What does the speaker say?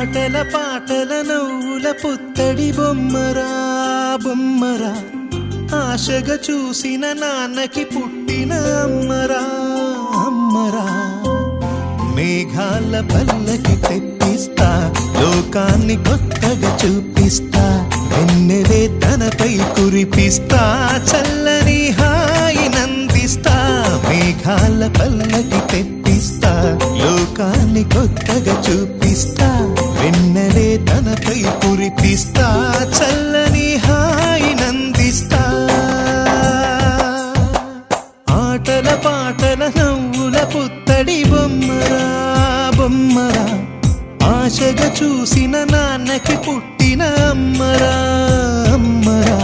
ఆటల పాటల నవ్వుల పుత్తడి బొమ్మరా బొమ్మరా, ఆశగా చూసిన నాన్నకి పుట్టిన అమ్మరా అమ్మరా. మేఘాల పల్లకి తెప్పిస్తా, లోకాన్ని కొత్తగా చూపిస్తా, వెన్నెలే తనపై కురిపిస్తా, చల్లని హాయి నందిస్తా. మేఘాల పల్లకి తెప్పిస్తా, లోకాన్ని కొత్తగా చూపిస్తా, వెన్నెలే తనపై కురిపిస్తా, చల్లని హాయి నందిస్తా. ఆటల పాటల నవ్వుల పుత్తడి బొమ్మరా బొమ్మరా, ఆశగా చూసిన నాన్నకి పుట్టిన అమ్మరా అమ్మరా.